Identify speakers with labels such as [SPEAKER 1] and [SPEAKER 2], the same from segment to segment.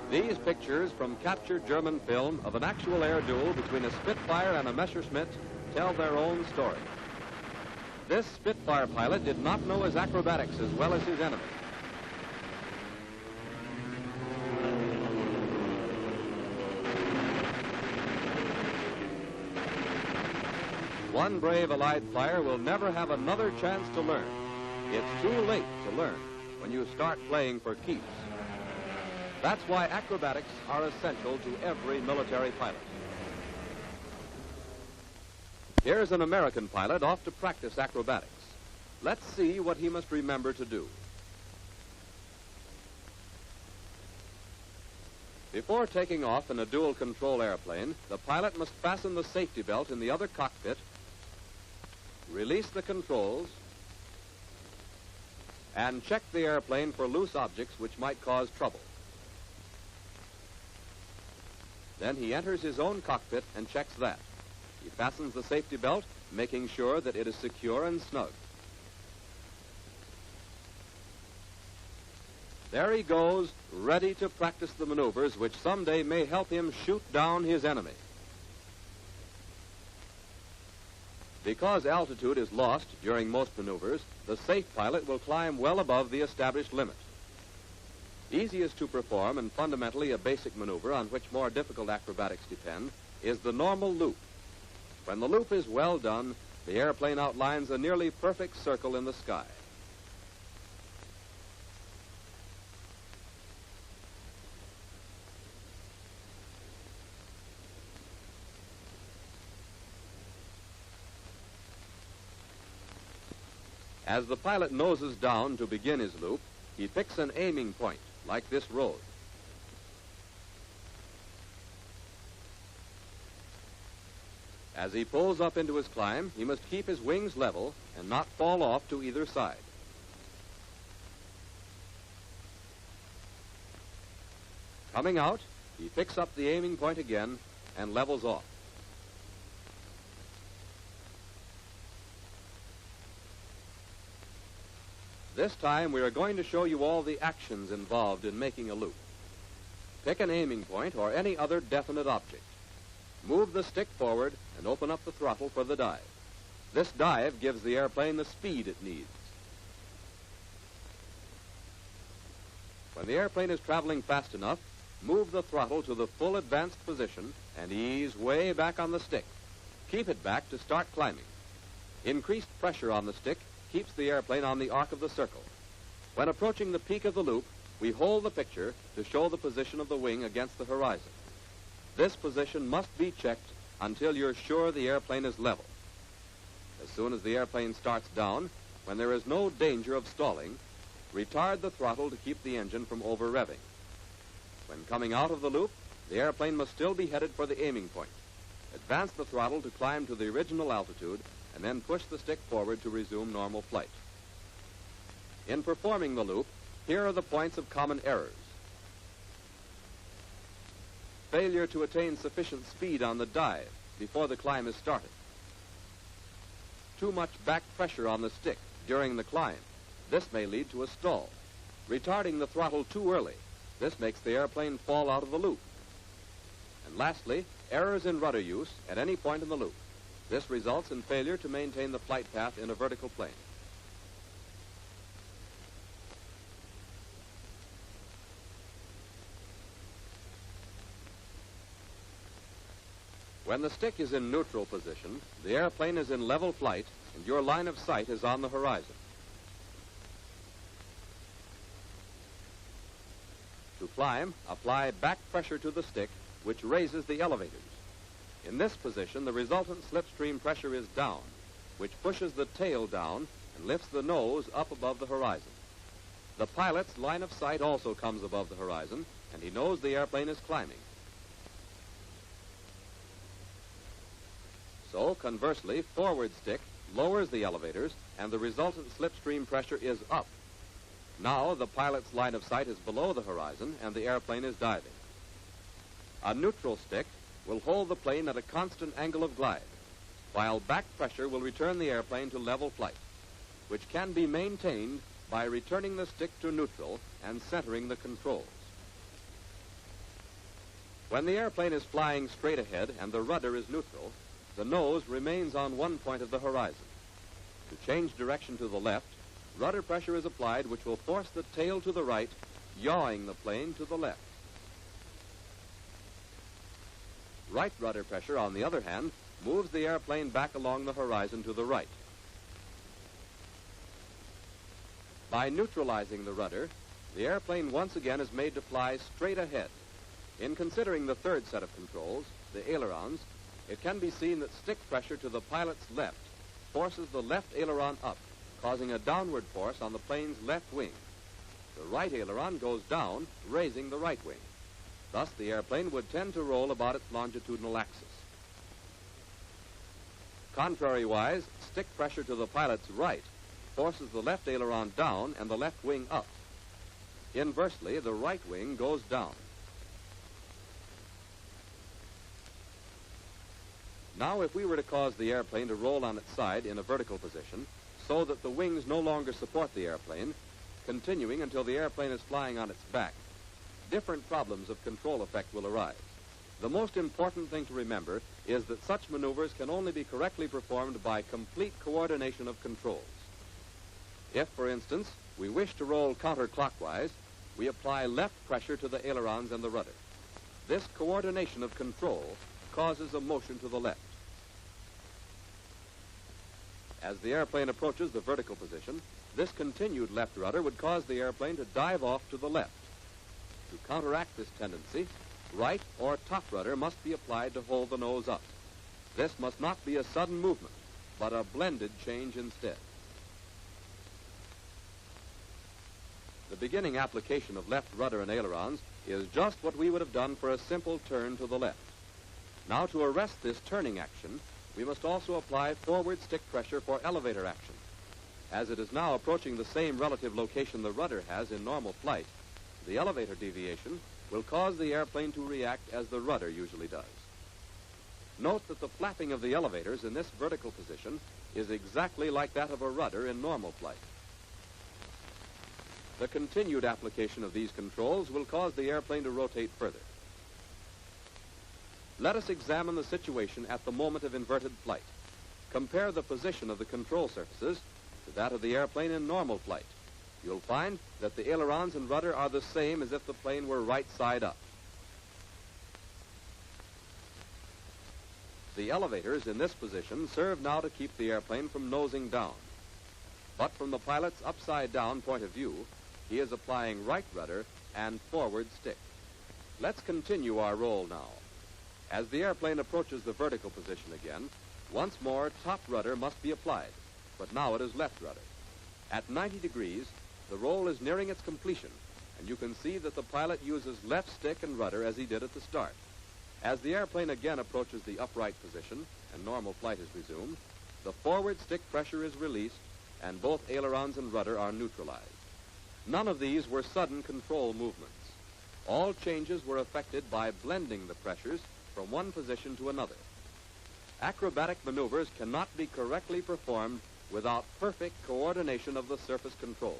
[SPEAKER 1] These pictures from captured German film of an actual air duel between a Spitfire and a Messerschmitt tell their own story. This Spitfire pilot did not know his acrobatics as well as his enemy. One brave Allied flyer will never have another chance to learn. It's too late to learn when you start playing for keeps. That's why acrobatics are essential to every military pilot. Here's an American pilot off to practice acrobatics. Let's see what he must remember to do. Before taking off in a dual control airplane, the pilot must fasten the safety belt in the other cockpit, release the controls, and check the airplane for loose objects which might cause trouble. Then he enters his own cockpit and checks that. He fastens the safety belt, making sure that it is secure and snug. There he goes, ready to practice the maneuvers which someday may help him shoot down his enemy. Because altitude is lost during most maneuvers, the safe pilot will climb well above the established limit. Easiest to perform and fundamentally a basic maneuver on which more difficult acrobatics depend is the normal loop. When the loop is well done, the airplane outlines a nearly perfect circle in the sky. As the pilot noses down to begin his loop, he picks an aiming point, like this road. As he pulls up into his climb, he must keep his wings level and not fall off to either side. Coming out, he picks up the aiming point again and levels off. This time, we are going to show you all the actions involved in making a loop. Pick an aiming point or any other definite object. Move the stick forward and open up the throttle for the dive. This dive gives the airplane the speed it needs. When the airplane is traveling fast enough, move the throttle to the full advanced position and ease way back on the stick. Keep it back to start climbing. Increased pressure on the stick keeps the airplane on the arc of the circle. When approaching the peak of the loop, we hold the picture to show the position of the wing against the horizon. This position must be checked until you're sure the airplane is level. As soon as the airplane starts down, when there is no danger of stalling, retard the throttle to keep the engine from over-revving. When coming out of the loop, the airplane must still be headed for the aiming point. Advance the throttle to climb to the original altitude and then push the stick forward to resume normal flight. In performing the loop, here are the points of common errors. Failure to attain sufficient speed on the dive before the climb is started. Too much back pressure on the stick during the climb. This may lead to a stall. Retarding the throttle too early. This makes the airplane fall out of the loop. And lastly, errors in rudder use at any point in the loop. This results in failure to maintain the flight path in a vertical plane. When the stick is in neutral position, the airplane is in level flight and your line of sight is on the horizon. To climb, apply back pressure to the stick, which raises the elevators. In this position, the resultant slipstream pressure is down, which pushes the tail down and lifts the nose up above the horizon. The pilot's line of sight also comes above the horizon, and he knows the airplane is climbing. So, conversely, forward stick lowers the elevators, and the resultant slipstream pressure is up. Now, the pilot's line of sight is below the horizon, and the airplane is diving. A neutral stick will hold the plane at a constant angle of glide, while back pressure will return the airplane to level flight, which can be maintained by returning the stick to neutral and centering the controls. When the airplane is flying straight ahead and the rudder is neutral, the nose remains on one point of the horizon. To change direction to the left, rudder pressure is applied, which will force the tail to the right, yawing the plane to the left. Right rudder pressure, on the other hand, moves the airplane back along the horizon to the right. By neutralizing the rudder, the airplane once again is made to fly straight ahead. In considering the third set of controls, the ailerons, it can be seen that stick pressure to the pilot's left forces the left aileron up, causing a downward force on the plane's left wing. The right aileron goes down, raising the right wing. Thus, the airplane would tend to roll about its longitudinal axis. Contrariwise, stick pressure to the pilot's right forces the left aileron down and the left wing up. Inversely, the right wing goes down. Now, if we were to cause the airplane to roll on its side in a vertical position so that the wings no longer support the airplane, continuing until the airplane is flying on its back, different problems of control effect will arise. The most important thing to remember is that such maneuvers can only be correctly performed by complete coordination of controls. If, for instance, we wish to roll counterclockwise, we apply left pressure to the ailerons and the rudder. This coordination of control causes a motion to the left. As the airplane approaches the vertical position, this continued left rudder would cause the airplane to dive off to the left. To counteract this tendency, right or top rudder must be applied to hold the nose up. This must not be a sudden movement, but a blended change instead. The beginning application of left rudder and ailerons is just what we would have done for a simple turn to the left. Now, to arrest this turning action, we must also apply forward stick pressure for elevator action. As it is now approaching the same relative location the rudder has in normal flight, the elevator deviation will cause the airplane to react as the rudder usually does. Note that the flapping of the elevators in this vertical position is exactly like that of a rudder in normal flight. The continued application of these controls will cause the airplane to rotate further. Let us examine the situation at the moment of inverted flight. Compare the position of the control surfaces to that of the airplane in normal flight. You'll find that the ailerons and rudder are the same as if the plane were right side up. The elevators in this position serve now to keep the airplane from nosing down. But from the pilot's upside-down point of view, he is applying right rudder and forward stick. Let's continue our roll now. As the airplane approaches the vertical position again, once more top rudder must be applied, but now it is left rudder. At 90 degrees, the roll is nearing its completion, and you can see that the pilot uses left stick and rudder as he did at the start. As the airplane again approaches the upright position and normal flight is resumed, the forward stick pressure is released and both ailerons and rudder are neutralized. None of these were sudden control movements. All changes were effected by blending the pressures from one position to another. Acrobatic maneuvers cannot be correctly performed without perfect coordination of the surface controls.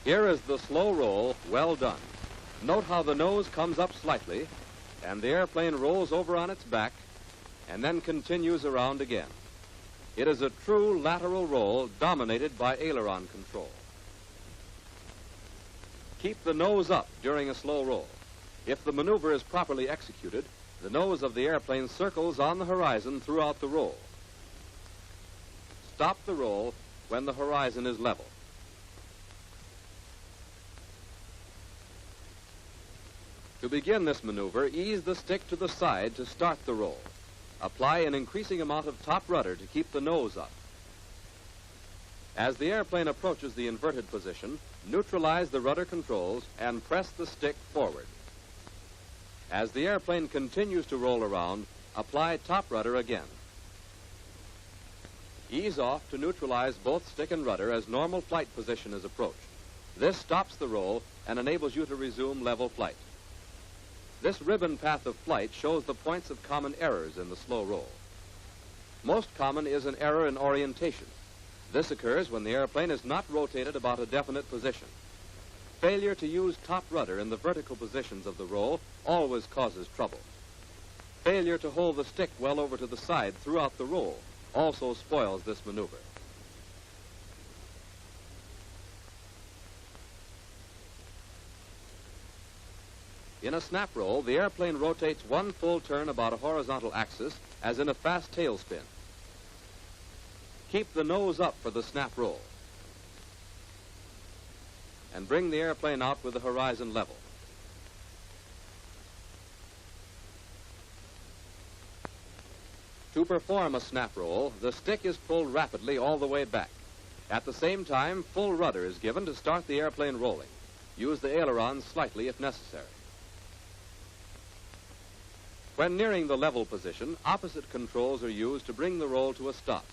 [SPEAKER 1] Here is the slow roll, well done. Note how the nose comes up slightly, and the airplane rolls over on its back, and then continues around again. It is a true lateral roll dominated by aileron control. Keep the nose up during a slow roll. If the maneuver is properly executed, the nose of the airplane circles on the horizon throughout the roll. Stop the roll when the horizon is level. To begin this maneuver, ease the stick to the side to start the roll. Apply an increasing amount of top rudder to keep the nose up. As the airplane approaches the inverted position, neutralize the rudder controls and press the stick forward. As the airplane continues to roll around, apply top rudder again. Ease off to neutralize both stick and rudder as normal flight position is approached. This stops the roll and enables you to resume level flight. This ribbon path of flight shows the points of common errors in the slow roll. Most common is an error in orientation. This occurs when the airplane is not rotated about a definite position. Failure to use top rudder in the vertical positions of the roll always causes trouble. Failure to hold the stick well over to the side throughout the roll also spoils this maneuver. In a snap roll, the airplane rotates one full turn about a horizontal axis as in a fast tailspin. Keep the nose up for the snap roll and bring the airplane out with the horizon level. To perform a snap roll, the stick is pulled rapidly all the way back. At the same time, full rudder is given to start the airplane rolling. Use the ailerons slightly if necessary. When nearing the level position, opposite controls are used to bring the roll to a stop.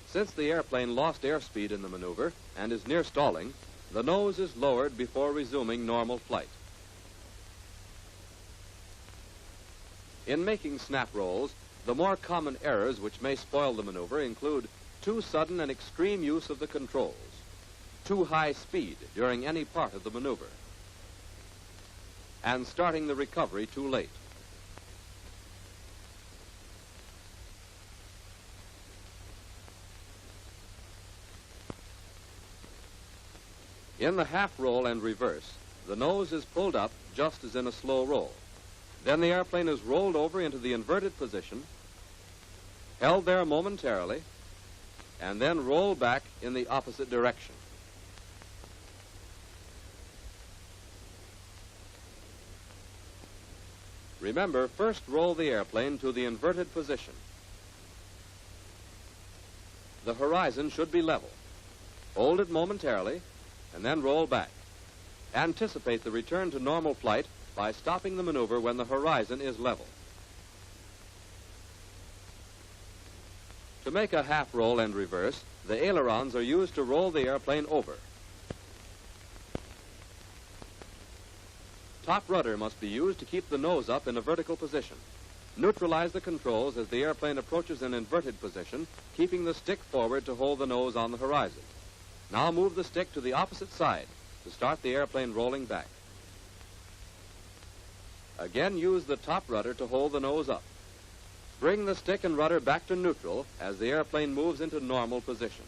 [SPEAKER 1] Since the airplane lost airspeed in the maneuver and is near stalling, the nose is lowered before resuming normal flight. In making snap rolls, the more common errors which may spoil the maneuver include too sudden and extreme use of the controls, too high speed during any part of the maneuver, and starting the recovery too late. In the half roll and reverse, the nose is pulled up just as in a slow roll. Then the airplane is rolled over into the inverted position, held there momentarily, and then rolled back in the opposite direction. Remember, first roll the airplane to the inverted position. The horizon should be level. Hold it momentarily, and then roll back. Anticipate the return to normal flight by stopping the maneuver when the horizon is level. To make a half roll and reverse, the ailerons are used to roll the airplane over. Top rudder must be used to keep the nose up in a vertical position. Neutralize the controls as the airplane approaches an inverted position, keeping the stick forward to hold the nose on the horizon. Now move the stick to the opposite side to start the airplane rolling back. Again, use the top rudder to hold the nose up. Bring the stick and rudder back to neutral as the airplane moves into normal position.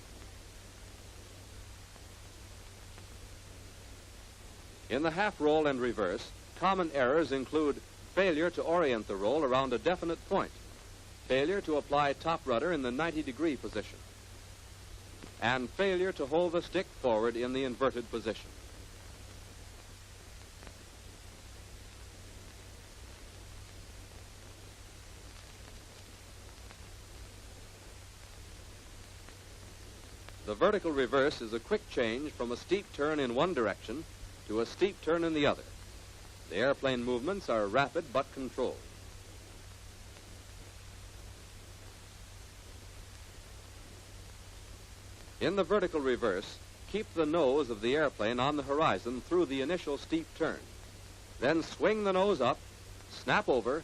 [SPEAKER 1] In the half roll and reverse, common errors include failure to orient the roll around a definite point, failure to apply top rudder in the 90-degree position, and failure to hold the stick forward in the inverted position. The vertical reverse is a quick change from a steep turn in one direction to a steep turn in the other. The airplane movements are rapid but controlled. In the vertical reverse, keep the nose of the airplane on the horizon through the initial steep turn. Then swing the nose up, snap over,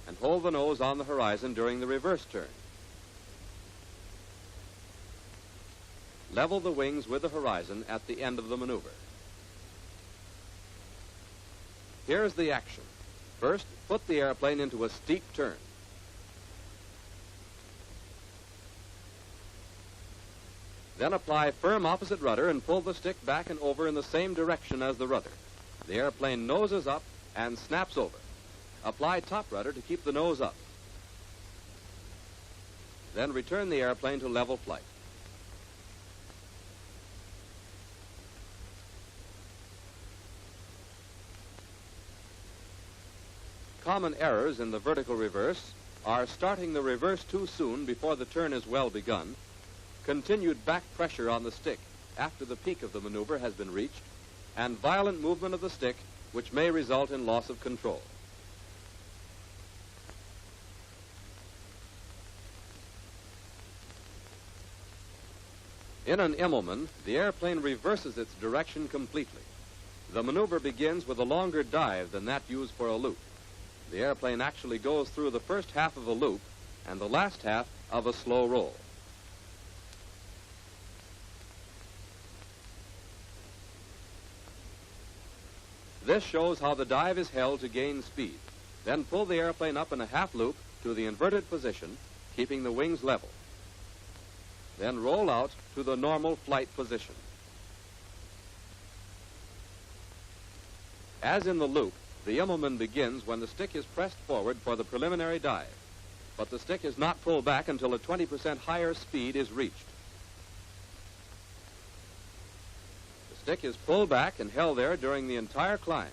[SPEAKER 1] and hold the nose on the horizon during the reverse turn. Level the wings with the horizon at the end of the maneuver. Here's the action. First, put the airplane into a steep turn. Then apply firm opposite rudder and pull the stick back and over in the same direction as the rudder. The airplane noses up and snaps over. Apply top rudder to keep the nose up. Then return the airplane to level flight. Common errors in the vertical reverse are starting the reverse too soon before the turn is well begun, continued back pressure on the stick after the peak of the maneuver has been reached, and violent movement of the stick which may result in loss of control. In an Immelman, the airplane reverses its direction completely. The maneuver begins with a longer dive than that used for a loop. The airplane actually goes through the first half of a loop and the last half of a slow roll. This shows how the dive is held to gain speed. Then pull the airplane up in a half loop to the inverted position, keeping the wings level. Then roll out to the normal flight position. As in the loop, the Immelman begins when the stick is pressed forward for the preliminary dive, but the stick is not pulled back until a 20% higher speed is reached. The stick is pulled back and held there during the entire climb,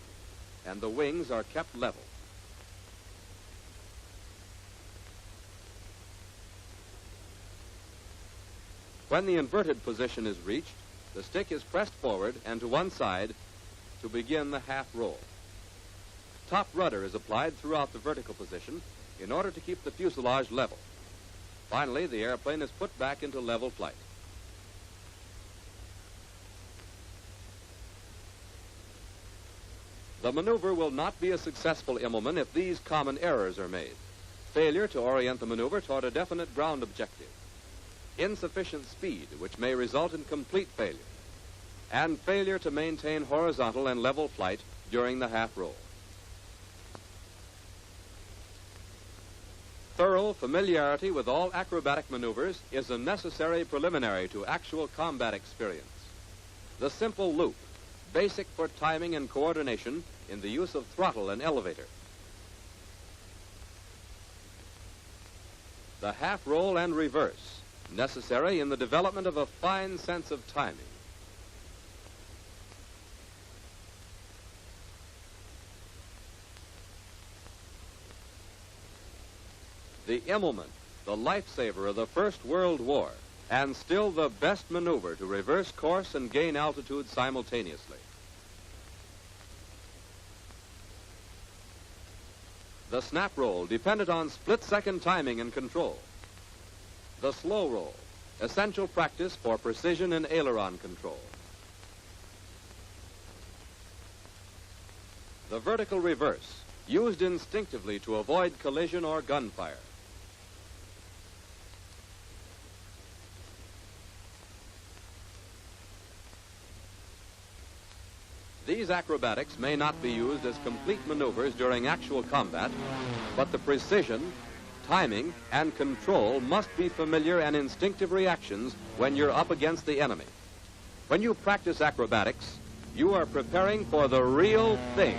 [SPEAKER 1] and the wings are kept level. When the inverted position is reached, the stick is pressed forward and to one side to begin the half roll. Top rudder is applied throughout the vertical position in order to keep the fuselage level. Finally, the airplane is put back into level flight. The maneuver will not be a successful Immelman if these common errors are made. Failure to orient the maneuver toward a definite ground objective. Insufficient speed, which may result in complete failure. And failure to maintain horizontal and level flight during the half roll. Thorough familiarity with all acrobatic maneuvers is a necessary preliminary to actual combat experience. The simple loop, basic for timing and coordination in the use of throttle and elevator. The half roll and reverse, necessary in the development of a fine sense of timing. The Immelman, the lifesaver of the First World War, and still the best maneuver to reverse course and gain altitude simultaneously. The snap roll, dependent on split-second timing and control. The slow roll, essential practice for precision in aileron control. The vertical reverse, used instinctively to avoid collision or gunfire. These acrobatics may not be used as complete maneuvers during actual combat, but the precision, timing, and control must be familiar and instinctive reactions when you're up against the enemy. When you practice acrobatics, you are preparing for the real thing.